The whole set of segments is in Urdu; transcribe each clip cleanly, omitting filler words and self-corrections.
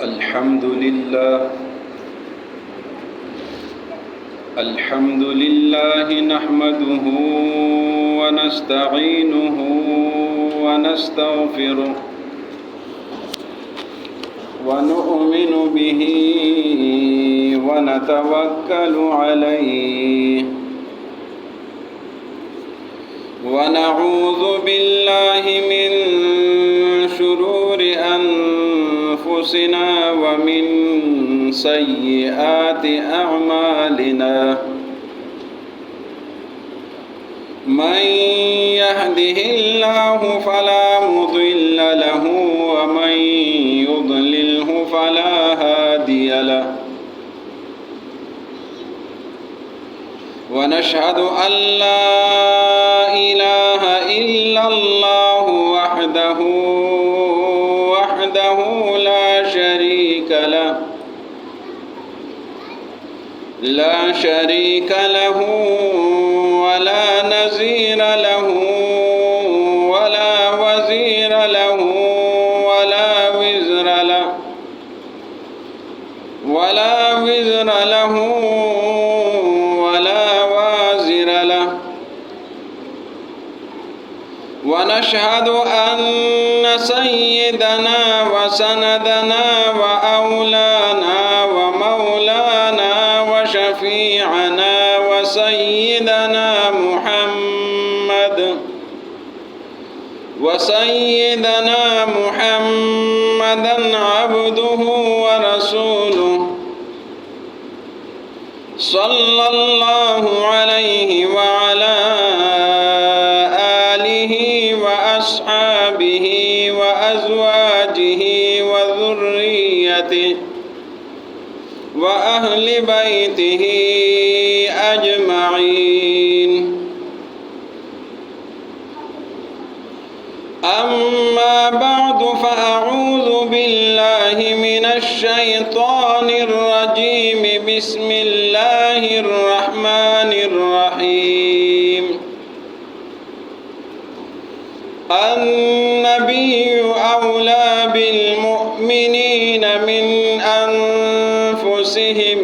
الحمد لله نحمده ونستعينه ونستغفره ونؤمن به ونتوكل عليه ونعوذ بالله من شرور أنفسنا ومن سيئات أعمالنا من يهده الله فلا مضل له ومن يضلله فلا هادي له ونشهد أن لا إله إلا الله وحده لا شريك له ولا نظير له ولا وزير له ولا وزر له ولا وازر له ونشهد أن سيدنا وسندنا وأولانا ومولانا وشفيعنا وسيدنا محمدا عبده ورسوله صلى الله عليه وعلى آله وأصحابه وأزواجه وذريته وأهل بيته أجمعين أما بعد فأعوذ بالله من الشيطان الرجيم بسم الله الرحمن الرحيم النبي أولى بالمؤمنين من أنفسهم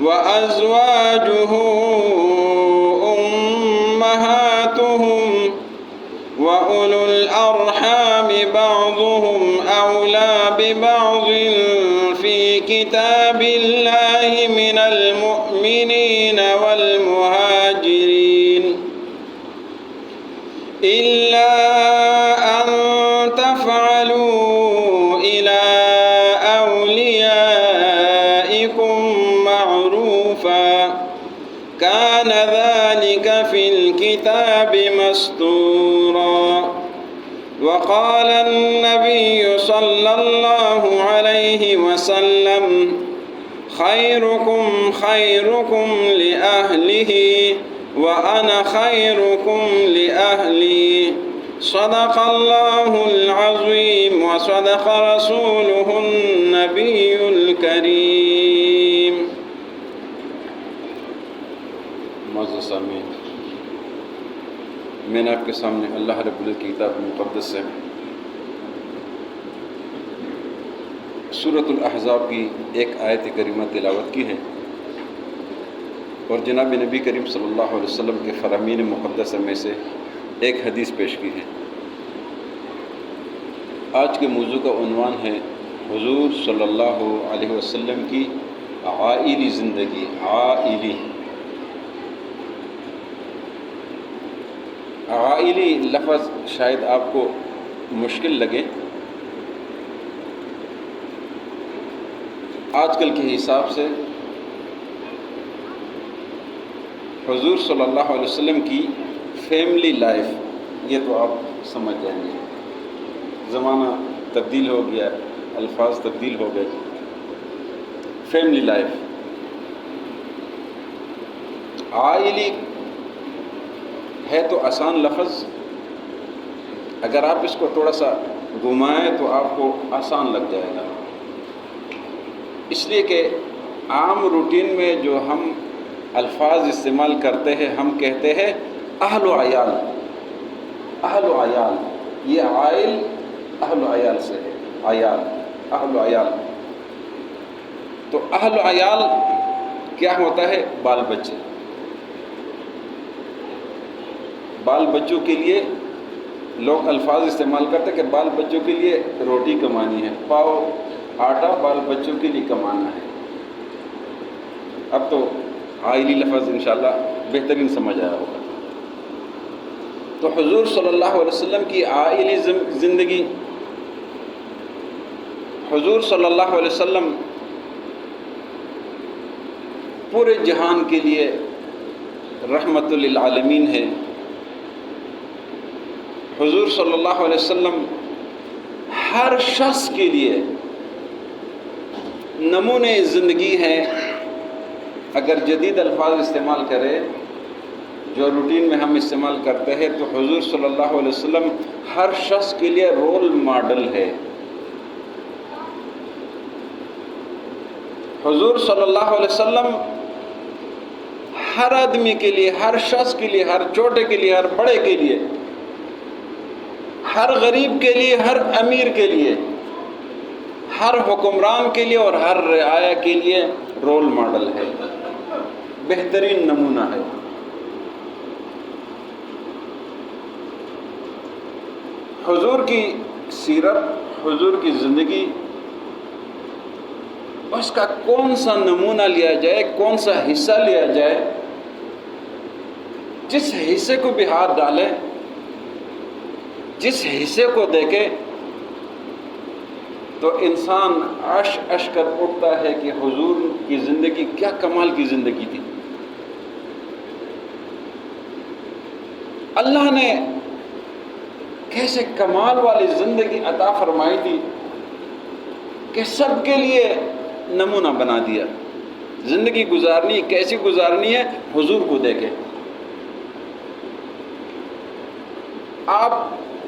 وأزواجه أمهاتهم وأولو الأرحام بعضهم أولى ببعض في كتاب الله من المؤمنين والمهاجرين إلا أن تفعلوا إلى أوليائكم معروفا كان ذلك في الكتاب مسطورا وقال النبي صلى الله عليه وسلم خيركم لأهله وأنا خيركم لأهلي صدق الله العظيم وصدق رسوله النبي الكريم. معزز سامعین، میں نے آپ کے سامنے اللہ رب العزت کی کتاب مقدس سے سورۃ الاحزاب کی ایک آیت کریمہ تلاوت کی ہے اور جناب نبی کریم صلی اللہ علیہ وسلم کے فرامین مقدسہ میں سے ایک حدیث پیش کی ہے۔ آج کے موضوع کا عنوان ہے حضور صلی اللہ علیہ وسلم کی عائلی زندگی۔ عائلی لفظ شاید آپ کو مشکل لگے، آج کل کے حساب سے حضور صلی اللہ علیہ وسلم کی فیملی لائف، یہ تو آپ سمجھ جائیں گے، زمانہ تبدیل ہو گیا، الفاظ تبدیل ہو گئے۔ فیملی لائف، عائلی ہے تو آسان لفظ، اگر آپ اس کو تھوڑا سا گھمائیں تو آپ کو آسان لگ جائے گا، اس لیے کہ عام روٹین میں جو ہم الفاظ استعمال کرتے ہیں، ہم کہتے ہیں اہل و عیال، اہل و عیال، یہ عائل اہل و عیال سے ہے، عیال اہل و عیال. تو اہل و عیال کیا ہوتا ہے؟ بال بچے. بال بچوں کے لیے لوگ الفاظ استعمال کرتے کہ بال بچوں کے لیے روٹی کمانی ہے، پاؤ آٹا بال بچوں کے لیے کمانا ہے. اب تو عائلی لفظ انشاءاللہ بہترین سمجھ آیا ہوگا. تو حضور صلی اللہ علیہ وسلم کی عائلی زندگی، حضور صلی اللہ علیہ وسلم پورے جہان کے لیے رحمت للعالمین ہے. حضور صلی اللہ علیہ وسلم ہر شخص کے لیے نمونے زندگی ہے. اگر جدید الفاظ استعمال کرے جو روٹین میں ہم استعمال کرتے ہیں تو حضور صلی اللہ علیہ وسلم ہر شخص کے لیے رول ماڈل ہے. حضور صلی اللہ علیہ وسلم ہر آدمی کے لیے، ہر شخص کے لیے، ہر چھوٹے کے لیے، ہر بڑے کے لیے، ہر غریب کے لیے، ہر امیر کے لیے، ہر حکمران کے لیے اور ہر رعایا کے لیے رول ماڈل ہے، بہترین نمونہ ہے. حضور کی سیرت، حضور کی زندگی، اس کا کون سا نمونہ لیا جائے، کون سا حصہ لیا جائے، جس حصے کو بھی ہاتھ ڈالے، جس حصے کو دیکھے تو انسان عش کر اٹھتا ہے کہ حضور کی زندگی کیا کمال کی زندگی تھی. اللہ نے کیسے کمال والی زندگی عطا فرمائی تھی کہ سب کے لیے نمونہ بنا دیا. زندگی گزارنی کیسی گزارنی ہے، حضور کو دیکھے. آپ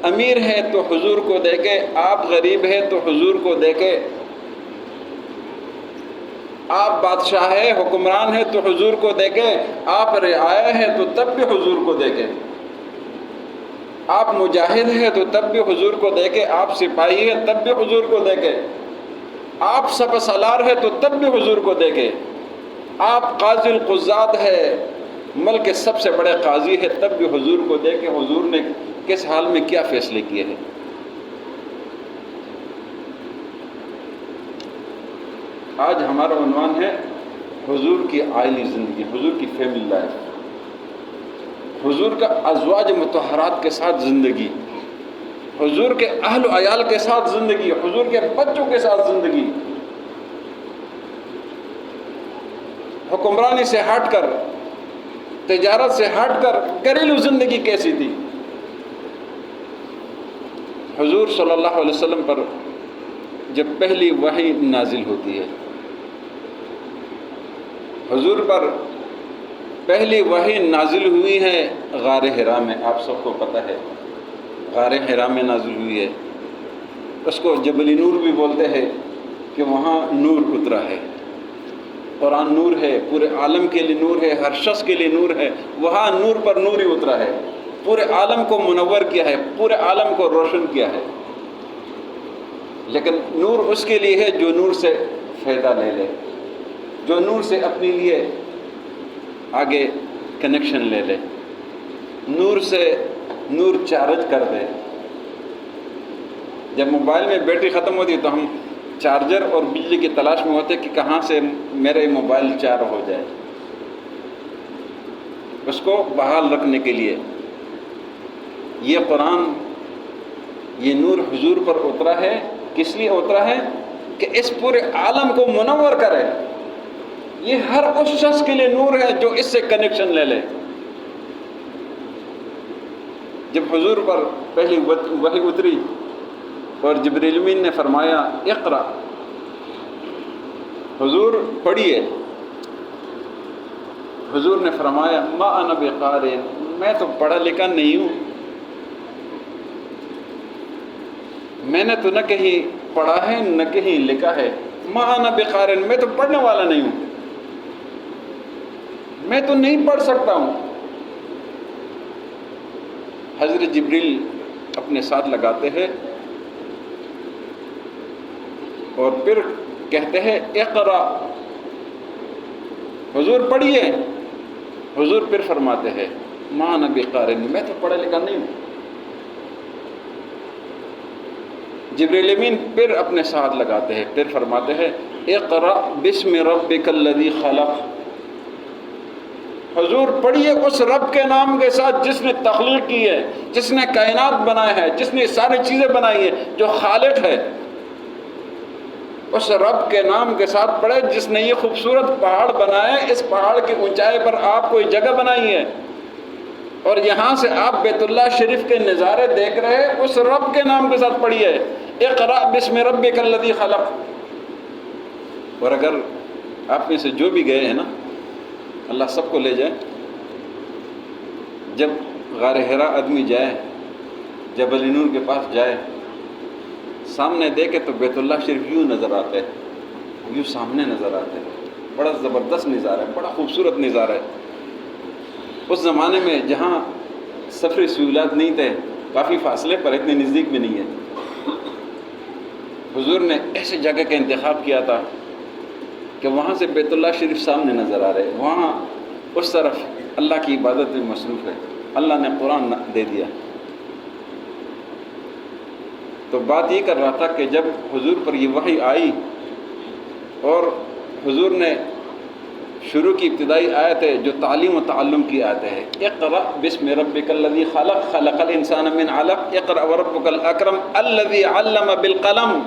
امیر ہیں تو حضور کو دیکھے، آپ غریب ہیں تو حضور کو دیکھے، آپ بادشاہ ہیں، حکمران ہیں تو حضور کو دیکھے، آپ رعایا ہیں تو تب بھی حضور کو دیکھے، آپ مجاہد ہیں تو تب بھی حضور کو دیکھے، آپ سپاہی ہیں تب بھی حضور کو دیکھے، آپ سپہ سالار ہیں تو تب بھی حضور کو دیکھے، آپ قاضی القضات ہے، ملک کے سب سے بڑے قاضی ہے، تب بھی حضور کو دیکھے حضور نے کس حال میں کیا فیصلے کیے ہیں. آج ہمارا عنوان ہے حضور کی عائلی زندگی، حضور کی فیملی لائف، حضور کا ازواج مطہرات کے ساتھ زندگی، حضور کے اہل و عیال کے ساتھ زندگی، حضور کے بچوں کے ساتھ زندگی. حکمرانی سے ہٹ کر، تجارت سے ہٹ کر گھریلو زندگی کیسی تھی. حضور صلی اللہ علیہ وسلم پر جب پہلی وحی نازل ہوتی ہے، حضور پر پہلی وحی نازل ہوئی ہے غار حرا میں. آپ سب کو پتہ ہے غار حرا میں نازل ہوئی ہے. اس کو جبل نور بھی بولتے ہیں کہ وہاں نور اترا ہے. قرآن نور ہے، پورے عالم کے لیے نور ہے، ہر شخص کے لیے نور ہے. وہاں نور پر نور ہی اترا ہے، پورے عالم کو منور کیا ہے، پورے عالم کو روشن کیا ہے. لیکن نور اس کے لیے ہے جو نور سے فائدہ لے لے، جو نور سے اپنے لیے آگے کنیکشن لے لے، نور سے نور چارج کر دے. جب موبائل میں بیٹری ختم ہوتی ہے تو ہم چارجر اور بجلی کی تلاش میں ہوتے کہ کہاں سے میرے موبائل چارج ہو جائے. اس کو بحال رکھنے کے لیے یہ قرآن، یہ نور حضور پر اترا ہے. کس لیے اترا ہے؟ کہ اس پورے عالم کو منور کرے. یہ ہر اس شخص کے لیے نور ہے جو اس سے کنیکشن لے لے. جب حضور پر پہلی وحی اتری اور جبریل امین نے فرمایا اقرا، حضور پڑھیے، حضور نے فرمایا ما انا بقارئ، میں تو پڑھا لکھا نہیں ہوں، میں نے تو نہ کہیں پڑھا ہے نہ کہیں لکھا ہے. ما انا بقارئ، میں تو پڑھنے والا نہیں ہوں، میں تو نہیں پڑھ سکتا ہوں. حضرت جبریل اپنے ساتھ لگاتے ہیں اور پھر کہتے ہیں اقرا، حضور پڑھیے، حضور پھر فرماتے ہیں ما انا بقارئ، میں تو پڑھا لکھا نہیں ہوں۔ جبریل امین پھر اپنے ساتھ لگاتے ہیں، پھر فرماتے ہیں اقرأ بسم ربک الذی خلق، حضور پڑھیے اس رب کے نام کے ساتھ جس نے تخلیق کی ہے، جس نے کائنات بنایا ہے، جس نے ساری چیزیں بنائی ہیں، جو خالق ہے، اس رب کے نام کے ساتھ پڑھے جس نے یہ خوبصورت پہاڑ بنایا ہے، اس پہاڑ کی اونچائی پر آپ کو جگہ بنائی ہے، اور یہاں سے آپ بیت اللہ شریف کے نظارے دیکھ رہے ہیں، اس رب کے نام کے ساتھ پڑھیے اقرأ بسم ربک الذی خلق۔ اور اگر آپ میں سے جو بھی گئے ہیں نا، اللہ سب کو لے جائے، جب غار حرا آدمی جائے، جبل نور کے پاس جائے، سامنے دیکھے تو بیت اللہ شریف یوں نظر آتا ہے، یوں سامنے نظر آتا ہے، بڑا زبردست نظارہ ہے، بڑا خوبصورت نظارہ ہے۔ اس زمانے میں جہاں سفری سہولات نہیں تھے، کافی فاصلے پر، اتنے نزدیک بھی نہیں ہے، حضور نے ایسی جگہ کا انتخاب کیا تھا کہ وہاں سے بیت اللہ شریف سامنے نظر آ رہے، وہاں اس طرف اللہ کی عبادت میں مصروف ہے، اللہ نے قرآن دے دیا۔ تو بات یہ کر رہا تھا کہ جب حضور پر یہ وحی آئی اور حضور نے شروع کی ابتدائی آیت ہے جو تعلیم و تعلم کی آیت ہے، اقرأ بسم ربک الذی خلق، خلق الانسان من علق، اقرأ وربک الاکرم الذی علم بالقلم،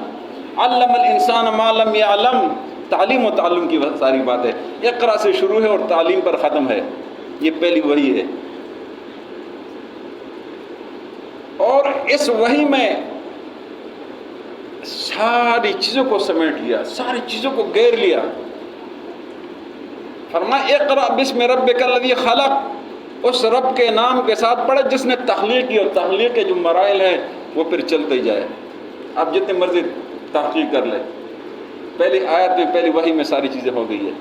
علم الانسان ما لم یعلم۔ تعلیم و تعلم کی ساری بات ہے، اقرأ سے شروع ہے اور تعلیم پر ختم ہے، یہ پہلی وحی ہے۔ اور اس وحی میں ساری چیزوں کو سمیٹ لیا، ساری چیزوں کو گھیر لیا۔ فرمایا اقرأ بسم ربک الذی خلق، اس رب کے نام کے ساتھ پڑھے جس نے تخلیق کی، اور تخلیق کے جو مراحل ہیں وہ پھر چلتے جائے، آپ جتنے مرضی تحقیق کر لیں، پہلی آیت میں پہلی وحی میں ساری چیزیں ہو گئی ہے،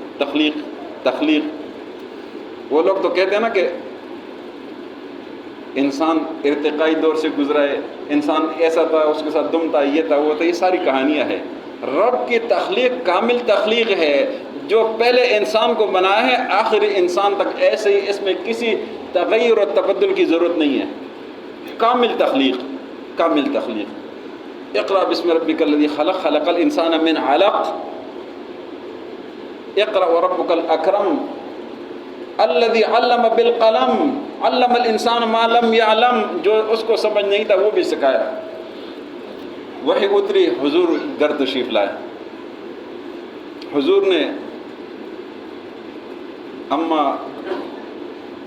تخلیق۔ وہ لوگ تو کہتے ہیں نا کہ انسان ارتقائی دور سے گزرا ہے، انسان ایسا تھا، اس کے ساتھ دم تھا، یہ تھا، وہ تھا، یہ ساری کہانیاں ہیں۔ رب کی تخلیق کامل تخلیق ہے، جو پہلے انسان کو بنایا ہے آخری انسان تک ایسے ہی، اس میں کسی تغیر و تبدل کی ضرورت نہیں ہے، کامل تخلیق، کامل تخلیق۔ اقرأ بسم ربک الذی خلق، خلق الانسان من علق، اقرأ وربک الاکرم الذی علم بالقلم، علم الانسان ما لم یعلم، جو اس کو سمجھ نہیں تھا وہ بھی سکھایا۔ وحی اتری، حضور گھر تشریف لائے۔ حضور نے اما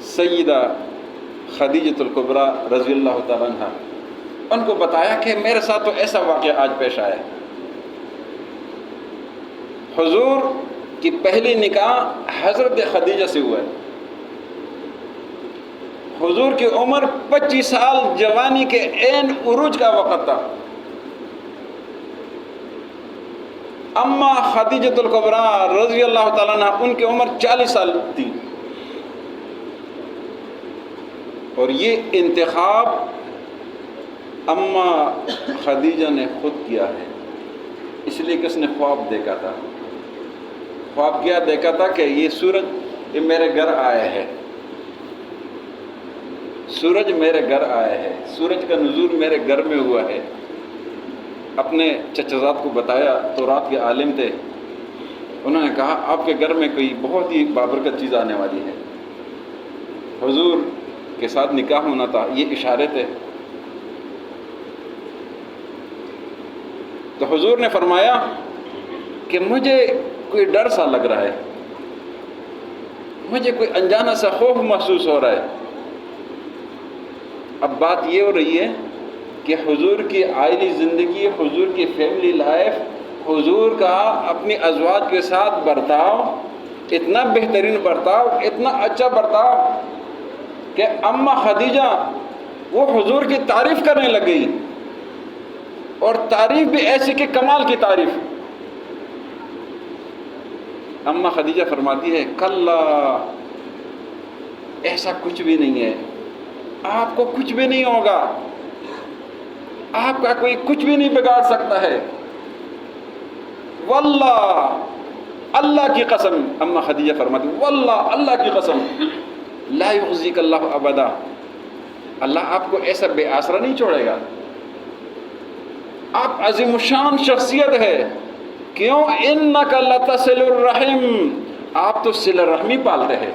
سیدہ خدیجۃ الکبریٰ رضی اللہ تعالیٰ عنہ ان کو بتایا کہ میرے ساتھ تو ایسا واقعہ آج پیش آیا۔ حضور کی پہلی نکاح حضرت خدیجہ سے ہوا ہے، حضور کی عمر 25 سال جوانی کے عین عروج کا وقت تھا۔ اما خدیجۃ الکبریٰ رضی اللہ تعالیٰ عنہ ان کی عمر 40 سال تھی، اور یہ انتخاب اما خدیجہ نے خود کیا ہے، اس لیے کہ اس نے خواب دیکھا تھا۔ خواب کیا دیکھا تھا کہ یہ سورج یہ میرے گھر آیا ہے، سورج میرے گھر آیا ہے، سورج کا نزول میرے گھر میں ہوا ہے۔ اپنے چچزاد کو بتایا، تو رات کے عالم تھے، انہوں نے کہا آپ کے گھر میں کوئی بہت ہی بابرکت چیز آنے والی ہے۔ حضور کے ساتھ نکاح ہونا تھا، یہ اشارے تھے۔ تو حضور نے فرمایا کہ مجھے کوئی ڈر سا لگ رہا ہے، مجھے کوئی انجانا سا خوف محسوس ہو رہا ہے۔ اب بات یہ ہو رہی ہے کہ حضور کی عائلی زندگی، حضور کی فیملی لائف، حضور کا اپنی ازواج کے ساتھ برتاؤ، اتنا بہترین برتاؤ، اتنا اچھا برتاؤ کہ اما خدیجہ وہ حضور کی تعریف کرنے لگ گئی، اور تعریف بھی ایسی کہ کمال کی تعریف۔ اما خدیجہ فرماتی ہے کلا، ایسا کچھ بھی نہیں ہے، آپ کو کچھ بھی نہیں ہوگا، آپ کا کوئی کچھ بھی نہیں بگاڑ سکتا ہے۔ واللہ اللہ کی قسم، اما خدیجہ فرماتی واللہ اللہ کی قسم، لا یخزیک اللہ ابدا، اللہ آپ کو ایسا بے آسرا نہیں چھوڑے گا، آپ عظیم الشان شخصیت ہے، کیوں؟ انک لتصل الرحم، آپ تو صلہ رحمی پالتے ہیں،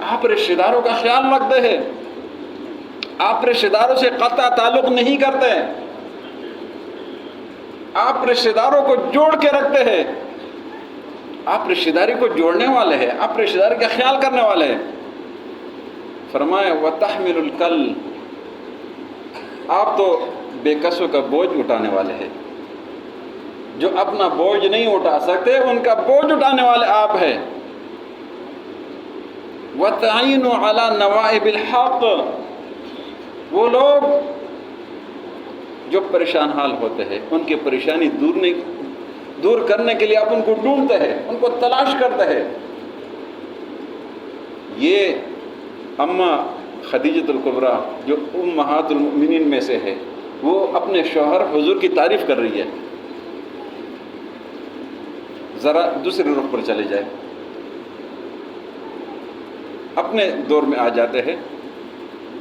آپ رشتہ داروں کا خیال رکھتے ہیں، آپ رشتہ داروں سے قطع تعلق نہیں کرتے، آپ رشتہ داروں کو جوڑ کے رکھتے ہیں، آپ رشتہ داری کو جوڑنے والے ہیں، آپ رشتہ داری کا خیال کرنے والے ہیں۔ فرمایا وتحمل الکل، آپ تو بے کسوں کا بوجھ اٹھانے والے ہیں، جو اپنا بوجھ نہیں اٹھا سکتے ان کا بوجھ اٹھانے والے آپ ہیں۔ وتعین علی نوائب الحق، وہ لوگ جو پریشان حال ہوتے ہیں ان کی پریشانی دور کرنے کے لیے آپ ان کو ڈھونڈتے ہیں، ان کو تلاش کرتے ہیں۔ یہ اما خدیجۃ الکبریٰ جو امہات المؤمنین میں سے ہے، وہ اپنے شوہر حضور کی تعریف کر رہی ہے۔ ذرا دوسرے رخ پر چلے جائے، اپنے دور میں آ جاتے ہیں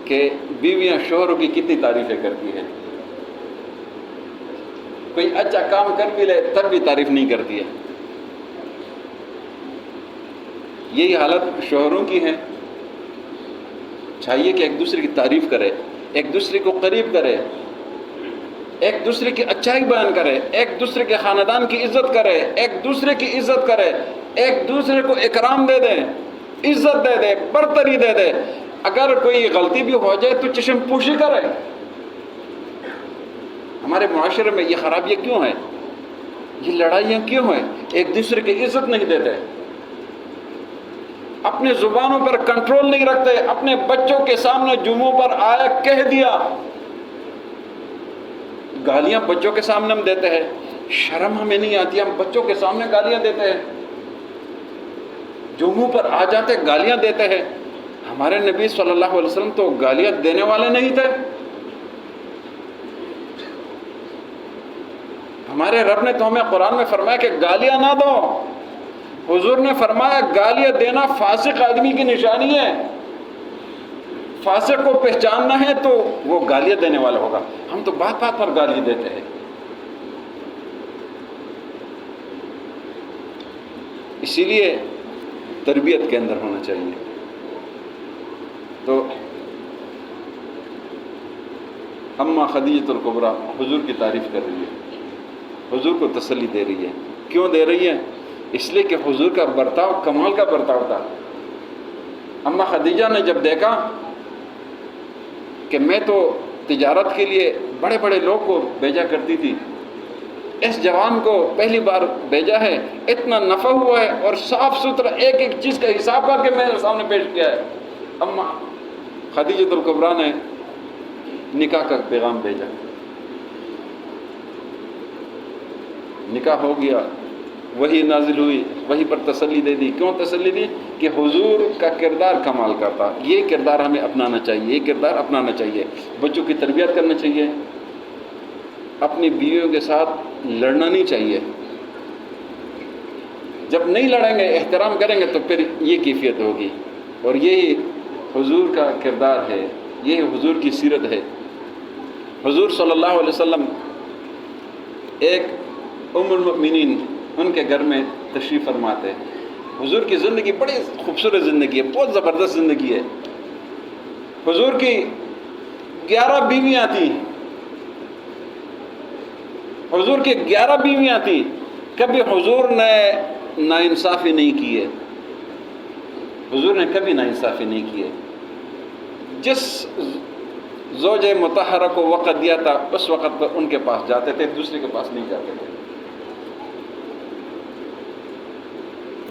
کہ بیویاں شوہروں کی کتنی تعریفیں کرتی ہیں، کوئی اچھا کام کر بھی لے تب بھی تعریف نہیں کرتی ہے۔ یہی حالت شوہروں کی ہے، چاہیے کہ ایک دوسرے کی تعریف کرے، ایک دوسرے کو قریب کرے، ایک دوسرے کی اچھائی بیان کرے، ایک دوسرے کے خاندان کی عزت کرے، ایک دوسرے کی عزت کرے، ایک دوسرے کو اکرام دے دے، عزت دے دے، برتری دے دے۔ اگر کوئی غلطی بھی ہو جائے تو چشم پوشی کرے۔ ہمارے معاشرے میں یہ خرابیاں کیوں ہیں؟ یہ لڑائیاں کیوں ہیں؟ ایک دوسرے کی عزت نہیں دیتے، اپنے زبانوں پر کنٹرول نہیں رکھتے، اپنے بچوں کے سامنے جمعوں پر آیا کہہ دیا، گالیاں بچوں کے سامنے ہم دیتے ہیں، شرم ہمیں نہیں آتی، ہم بچوں کے سامنے گالیاں دیتے ہیں، جمعوں پر آ جاتے گالیاں دیتے ہیں۔ ہمارے نبی صلی اللہ علیہ وسلم تو گالیاں دینے والے نہیں تھے، ہمارے رب نے تو ہمیں قرآن میں فرمایا کہ گالیاں نہ دو، حضور نے فرمایا گالیاں دینا فاسق آدمی کی نشانی ہے، فاسق کو پہچاننا ہے تو وہ گالیاں دینے والا ہوگا۔ ہم تو بات بات پر گالی دیتے ہیں۔ اسی لیے تربیت کے اندر ہونا چاہیے۔ تو اما خدیجۃ الکبریٰ حضور کی تعریف کر رہی ہے، حضور کو تسلی دے رہی ہے۔ کیوں دے رہی ہے؟ اس لیے کہ حضور کا برتاؤ کمال کا برتاؤ تھا۔ اما خدیجہ نے جب دیکھا کہ میں تو تجارت کے لیے بڑے بڑے لوگ کو بھیجا کرتی تھی، اس جوان کو پہلی بار بھیجا ہے، اتنا نفع ہوا ہے اور صاف ستھرا ایک ایک چیز کا حساب کر کے میرے سامنے پیش کیا ہے۔ اما خدیجۃ الکبریٰ نے نکاح کا پیغام بھیجا، نکاح ہو گیا، وہی نازل ہوئی، وہی پر تسلی دے دی۔ کیوں تسلی دی؟ کہ حضور کا کردار کمال کا تھا، یہ کردار ہمیں اپنانا چاہیے، یہ کردار اپنانا چاہیے، بچوں کی تربیت کرنا چاہیے، اپنی بیویوں کے ساتھ لڑنا نہیں چاہیے۔ جب نہیں لڑیں گے، احترام کریں گے تو پھر یہ کیفیت ہوگی، اور یہی حضور کا کردار ہے، یہی حضور کی سیرت ہے۔ حضور صلی اللہ علیہ وسلم ایک ام المؤمنین ان کے گھر میں تشریف فرماتے۔ حضور کی زندگی بڑی خوبصورت زندگی ہے، بہت زبردست زندگی ہے۔ حضور کی 11 بیویاں تھیں، حضور کی 11 بیویاں تھیں، کبھی حضور نے ناانصافی نہیں کی ہے، حضور نے کبھی ناانصافی نہیں کی ہے۔ جس زوج مطہرہ کو وقت دیا تھا اس وقت پر ان کے پاس جاتے تھے، دوسرے کے پاس نہیں جاتے تھے۔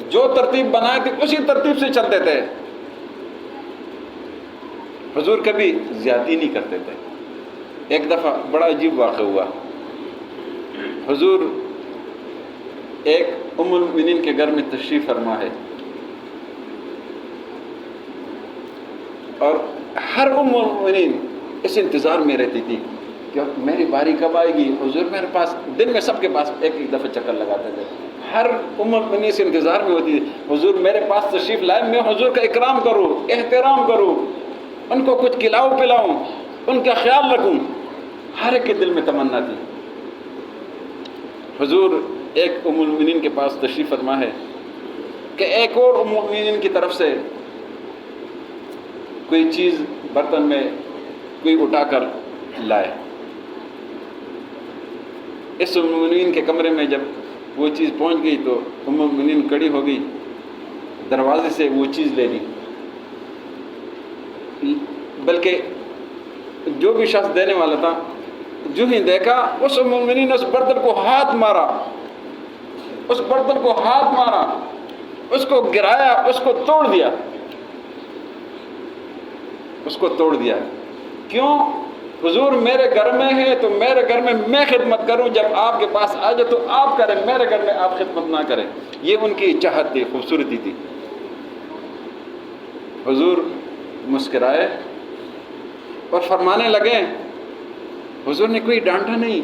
جو ترتیب بنائے تھے اسی ترتیب سے چلتے تھے، حضور کبھی زیادتی نہیں کرتے تھے۔ ایک دفعہ بڑا عجیب واقعہ ہوا، حضور ایک ام المؤمنین کے گھر میں تشریف فرما ہے، اور ہر ام المؤمنین اس انتظار میں رہتی تھی کہ میری باری کب آئے گی. حضور میرے پاس دن میں سب کے پاس ایک ایک دفعہ چکر لگاتے تھے, ہر امت میں سے انتظار میں ہوتی تھی حضور میرے پاس تشریف لائے, میں حضور کا اکرام کروں, احترام کروں, ان کو کچھ کھلاؤں پلاؤں, ان کا خیال رکھوں. ہر ایک کے دل میں تمنا تھی. حضور ایک ام المؤمنین کے پاس تشریف فرما ہے کہ ایک اور ام المؤمنین کی طرف سے کوئی چیز برتن میں کوئی اٹھا کر لائے. اس ام المؤمنین کے کمرے میں جب وہ چیز پہنچ گئی تو ام المؤمنین کھڑی ہو گئی, دروازے سے وہ چیز لے لی. بلکہ جو بھی شخص دینے والا تھا جو ہی دیکھا اس ام المؤمنین نے اس برتن کو ہاتھ مارا, اس برتن کو ہاتھ مارا, اس کو گرایا, اس کو توڑ دیا, اس کو توڑ دیا. کیوں؟ حضور میرے گھر میں ہے تو میرے گھر میں میں خدمت کروں, جب آپ کے پاس آ جائے تو آپ کریں, میرے گھر میں آپ خدمت نہ کریں. یہ ان کی چاہت تھی, خوبصورتی تھی. حضور مسکرائے اور فرمانے لگے. حضور نے کوئی ڈانٹا نہیں,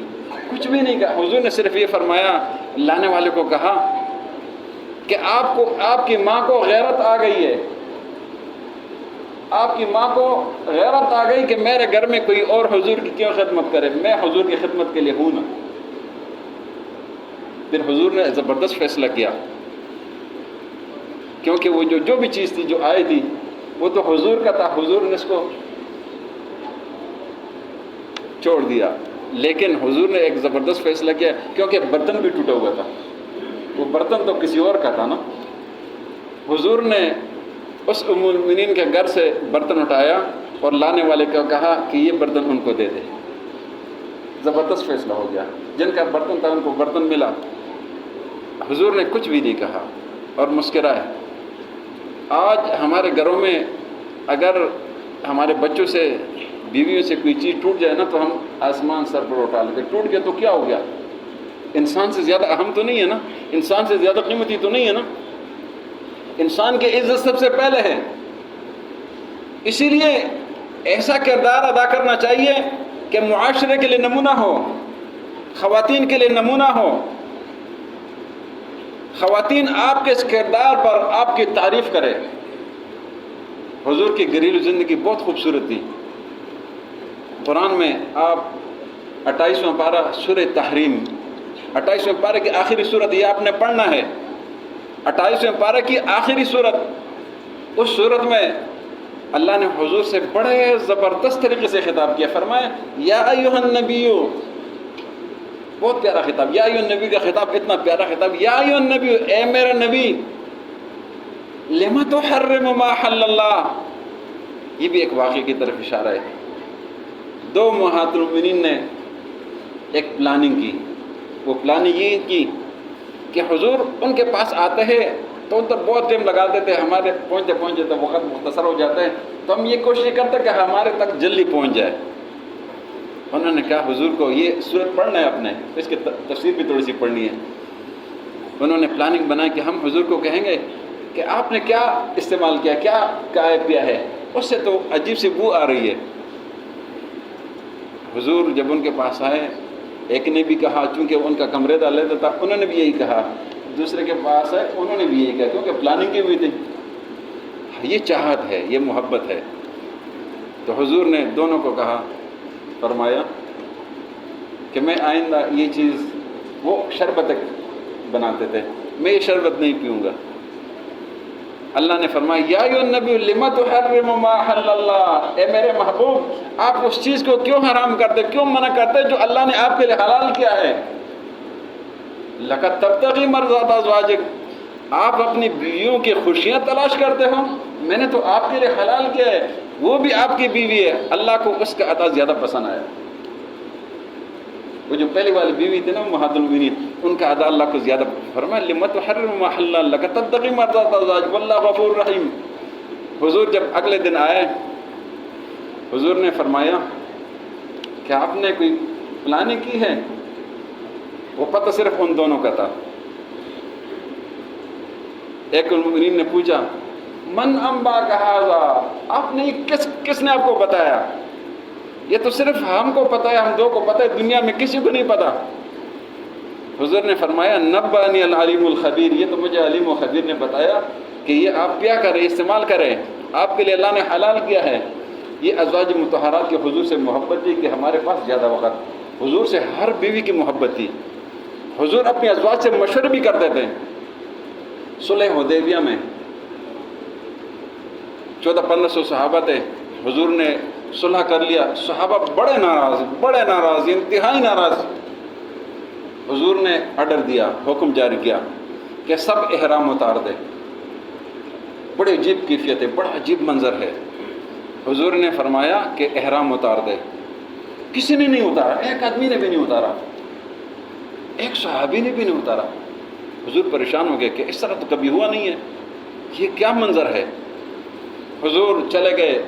کچھ بھی نہیں کہا. حضور نے صرف یہ فرمایا, لانے والے کو کہا کہ آپ کی ماں کو غیرت آ گئی ہے, آپ کی ماں کو غیرت آ گئی کہ میرے گھر میں کوئی اور حضور کی کیوں خدمت کرے, میں حضور کی خدمت کے لیے ہوں نا. پھر حضور نے زبردست فیصلہ کیا, کیونکہ وہ جو بھی چیز تھی جو آئی تھی وہ تو حضور کا تھا. حضور نے اس کو چھوڑ دیا, لیکن حضور نے ایک زبردست فیصلہ کیا, کیونکہ برتن بھی ٹوٹا ہوا تھا, وہ برتن تو کسی اور کا تھا نا. حضور نے اس ام المؤمنین کے گھر سے برتن اٹھایا اور لانے والے کو کہا کہ یہ برتن ان کو دے دے. زبردست فیصلہ ہو گیا. جن کا برتن تھا ان کو برتن ملا. حضور نے کچھ بھی نہیں کہا اور مسکرائے. آج ہمارے گھروں میں اگر ہمارے بچوں سے, بیویوں سے کوئی چیز ٹوٹ جائے نا تو ہم آسمان سر پر اٹھا لیتے. ٹوٹ گیا تو کیا ہو گیا, انسان سے زیادہ اہم تو نہیں ہے نا, انسان سے زیادہ قیمتی تو نہیں ہے نا. انسان کی عزت سب سے پہلے ہے. اسی لیے ایسا کردار ادا کرنا چاہیے کہ معاشرے کے لیے نمونہ ہو, خواتین کے لیے نمونہ ہو. خواتین آپ کے اس کردار پر آپ کی تعریف کرے. حضور کی گھریلو زندگی بہت خوبصورت تھی. قرآن میں آپ 28واں پارہ سورہ تحریم, 28ویں پارے کی آخری صورت یہ آپ نے پڑھنا ہے. 28ویں پارے کی آخری صورت, اس صورت میں اللہ نے حضور سے بڑے زبردست طریقے سے خطاب کیا. فرمایا یا ایھا النبی, بہت پیارا خطاب. یا ایھا النبی کا خطاب اتنا پیارا خطاب, یا ایھا النبی, اے میرا نبی, لما تحرم ما حل اللہ. یہ بھی ایک واقعے کی طرف اشارہ ہے. دو امہات المؤمنین نے ایک پلاننگ کی. وہ پلاننگ یہ کی کہ حضور ان کے پاس آتے ہیں تو ان تک بہت ٹائم لگاتے تھے, ہمارے پہنچتے پہنچتے تو وقت مختصر ہو جاتا ہے, تو ہم یہ کوشش کرتے کہ ہمارے تک جلدی پہنچ جائے. انہوں نے کہا حضور کو یہ صورت پڑھنا ہے اپنے, اس کی تفسیر بھی تھوڑی سی پڑھنی ہے. انہوں نے پلاننگ بنائی کہ ہم حضور کو کہیں گے کہ آپ نے کیا استعمال کیا, کیا پیا ہے, اس سے تو عجیب سی بو آ رہی ہے. حضور جب ان کے پاس آئے, ایک نے بھی کہا, چونکہ ان کا کمرے دا علیحدہ تھا, انہوں نے بھی یہی کہا. دوسرے کے پاس آئے, انہوں نے بھی یہی کہا, کیونکہ پلاننگ کی ہوئی تھی. یہ چاہت ہے, یہ محبت ہے. تو حضور نے دونوں کو کہا, فرمایا کہ میں آئندہ یہ چیز, وہ شربت بناتے تھے, میں یہ شربت نہیں پیوں گا. اللہ نے فرمایا یا ایھا النبی لما تحرم ما حل اللہ, اے میرے محبوب آپ اس چیز کو کیوں حرام کرتے, کیوں منع کرتے جو اللہ نے آپ کے لیے حلال کیا ہے. لقد تبتغی مرضات ازواجک, آپ اپنی بیویوں کی خوشیاں تلاش کرتے ہو, میں نے تو آپ کے لیے حلال کیا ہے, وہ بھی آپ کی بیوی ہے. اللہ کو اس کا عطا زیادہ پسند آیا. وہ جو پہلی والی بیوی تھی نا امہات المؤمنین, ان کا ادا اللہ کو زیادہ فرمایا لما تحرم ما حل اللہ لک تبتغی مرضات ازواجک واللہ غفور رحیم. حضور جب اگلے دن آئے, حضور نے فرمایا کہ آپ نے کوئی پلاننگ کی ہے. وہ پتہ صرف ان دونوں کا تھا. ایک المؤمنین نے پوچھا من انباک ھذا, آپ نے کس نے آپ کو بتایا. یہ تو صرف ہم کو پتہ ہے، ہم دو کو پتہ ہے، دنیا میں کسی کو نہیں پتہ۔ حضور نے فرمایا نبأنی العلیم الخبیر، یہ تو مجھے علیم و خبیر نے بتایا کہ یہ آپ کیا کریں، استعمال کریں، آپ کے لیے اللہ نے حلال کیا ہے۔ یہ ازواج مطہرات کے حضور سے محبت تھی کہ ہمارے پاس زیادہ وقت، حضور سے ہر بیوی کی محبت تھی۔ حضور اپنی ازواج سے مشورے بھی کرتے تھے۔ صلح حدیبیہ میں 1400-1500 صحابہ تھے، حضور نے صلح کر لیا، صحابہ بڑے ناراض، انتہائی ناراض۔ حضور نے آرڈر دیا، حکم جاری کیا کہ سب احرام اتار دے۔ بڑی عجیب کیفیت ہے، بڑا عجیب منظر ہے۔ حضور نے فرمایا کہ احرام اتار دے، کسی نے نہیں اتارا، ایک آدمی نے بھی نہیں اتارا، ایک صحابی نے بھی نہیں اتارا۔ حضور پریشان ہو گئے کہ اس طرح تو کبھی ہوا نہیں ہے، یہ کیا منظر ہے۔ حضور چلے گئے،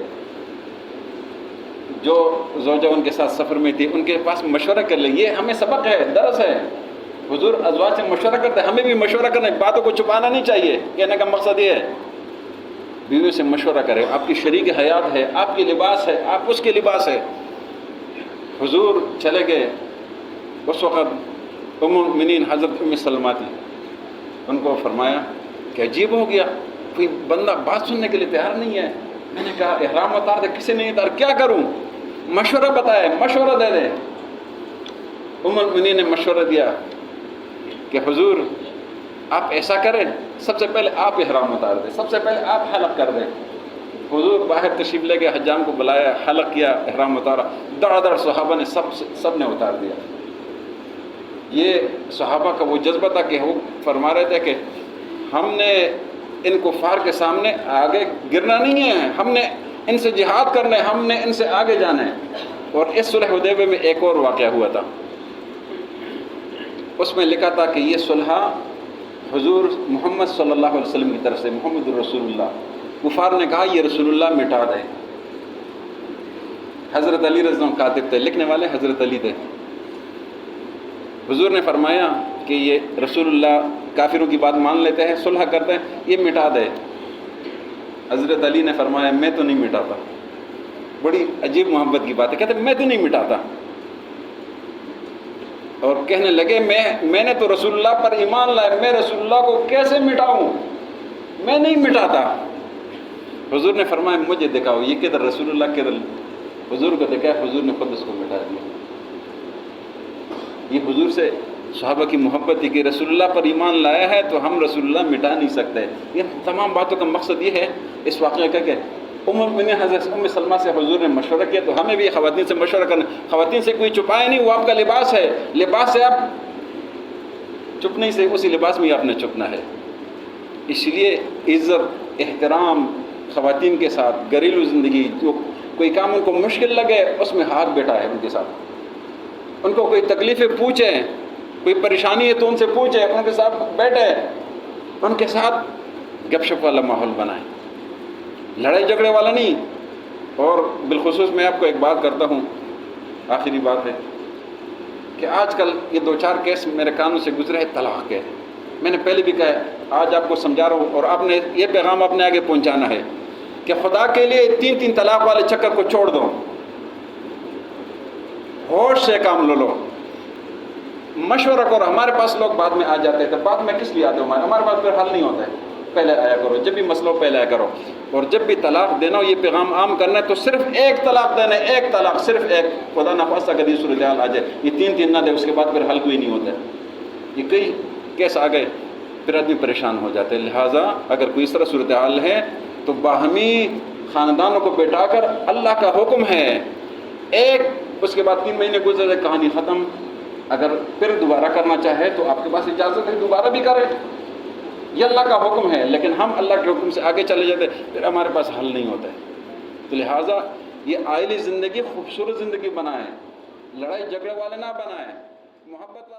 جو زوجہ ان کے ساتھ سفر میں تھی ان کے پاس مشورہ کر لیں، یہ ہمیں سبق ہے، درس ہے۔ حضور ازواج سے مشورہ کرتے ہیں، ہمیں بھی مشورہ کرنا ہے، باتوں کو چھپانا نہیں چاہیے۔ کہنے کا مقصد یہ ہے بیویوں سے مشورہ کریں، آپ کی شریک حیات ہے، آپ کی لباس ہے، آپ اس کے لباس ہے۔ حضور چلے گئے، اس وقت ام المؤمنین حضرت ام سلمہ تھی، ان کو فرمایا کہ عجیب ہو گیا، کوئی بندہ بات سننے کے لیے تیار نہیں ہے۔ میں نے کہا احرام اتار دے، کسی نہیں اتار، کیا کروں؟ مشورہ بتائے، مشورہ دے دیں۔ ام المؤمنین نے مشورہ دیا کہ حضور آپ ایسا کریں، سب سے پہلے آپ احرام اتار دیں، سب سے پہلے آپ حلق کر دیں۔ حضور باہر تشریف لے گئے، حجام کو بلایا، حلق کیا، احرام اتارا، دڑ صحابہ نے سب نے اتار دیا۔ یہ صحابہ کا وہ جذبہ تھا کہ وہ فرما رہے تھے کہ ہم نے ان کفار کے سامنے آگے گرنا نہیں ہے، ہم نے ان سے جہاد کرنا ہے، ہم نے ان سے آگے جانا ہے۔ اور اس صلح حدیبیہ میں ایک اور واقعہ ہوا تھا، اس میں لکھا تھا کہ یہ صلح حضور محمد صلی اللہ علیہ وسلم کی طرف سے، محمد الرسول اللہ۔ کفار نے کہا یہ رسول اللہ مٹا دیں۔ حضرت علی رضی اللہ عنہ کاتب تھے، لکھنے والے حضرت علی تھے۔ حضور نے فرمایا کہ یہ رسول اللہ کافروں کی بات مان لیتے ہیں، صلح کرتے ہیں، یہ مٹا دے۔ حضرت علی نے فرمایا میں تو نہیں مٹاتا۔ بڑی عجیب محبت کی بات ہے، کہتے میں تو نہیں مٹاتا، اور کہنے لگے میں نے تو رسول اللہ پر ایمان لایا، میں رسول اللہ کو کیسے مٹاؤں، میں نہیں مٹاتا۔ حضور نے فرمایا مجھے دکھاؤ یہ کدھر رسول اللہ کدھر۔ حضور کو دکھایا، حضور نے خود اس کو مٹا دیا۔ یہ حضور سے صحابہ کی محبت تھی کہ رسول اللہ پر ایمان لایا ہے تو ہم رسول اللہ مٹا نہیں سکتے۔ یہ تمام باتوں کا مقصد یہ ہے اس واقعے کا کہ ام المؤمنین حضرت ام سلمہ سے حضور نے مشورہ کیا، تو ہمیں بھی خواتین سے مشورہ کرنا۔ خواتین سے کوئی چھپائے نہیں، وہ آپ کا لباس ہے، لباس سے آپ چھپنے سے اسی لباس میں آپ نے چھپنا ہے۔ اس لیے عزت احترام خواتین کے ساتھ، گھریلو زندگی، جو کوئی کام ان کو مشکل لگے اس میں ہاتھ بیٹھا ہے ان کے ساتھ، ان کو کوئی تکلیفیں پوچھیں، کوئی پریشانی ہے تو ان سے پوچھیں، ان کے ساتھ بیٹھیں، ان کے ساتھ گپ شپ والا ماحول بنائیں، لڑائی جھگڑے والا نہیں۔ اور بالخصوص میں آپ کو ایک بات کرتا ہوں، آخری بات ہے کہ آج کل یہ 2-4 کیس میرے کانوں سے گزرے ہیں طلاق کے۔ میں نے پہلے بھی کہا، آج آپ کو سمجھا رہا ہوں، اور آپ نے یہ پیغام اپنے آگے پہنچانا ہے کہ خدا کے لیے 3 طلاق والے چکر کو چھوڑ دو، ہوش سے کام لو، مشورہ کرو۔ ہمارے پاس لوگ بعد میں آ جاتے تھے، بعد میں کس لیے آتے ہو؟ ہمارے پاس پھر حل نہیں ہوتا ہے، پہلے آیا کرو، جب بھی مسئلہ ہو پہلے آیا کرو۔ اور جب بھی طلاق دینا ہو، یہ پیغام عام کرنا ہے تو صرف ایک طلاق دینا ہے، ایک طلاق، صرف ایک۔ خدا نخواستہ کبھی صورتحال آ جائے یہ 3 نہ دے، اس کے بعد پھر حل کوئی نہیں ہوتا ہے۔ یہ کئی کیس آ گئے، پھر آدمی پریشان ہو جاتے ہیں۔ لہٰذا اگر کوئی اس طرح صورتحال ہے تو باہمی خاندانوں کو بیٹھا کر اللہ کا حکم ہے، ایک اس کے بعد 3 مہینے گزر جائے، کہانی ختم۔ اگر پھر دوبارہ کرنا چاہے تو آپ کے پاس اجازت ہے، دوبارہ بھی کریں، یہ اللہ کا حکم ہے۔ لیکن ہم اللہ کے حکم سے آگے چلے جاتے پھر ہمارے پاس حل نہیں ہوتا ہے۔ تو لہٰذا یہ عائلی زندگی خوبصورت زندگی بنائیں، لڑائی جھگڑے والے نہ بنائیں، محبت والے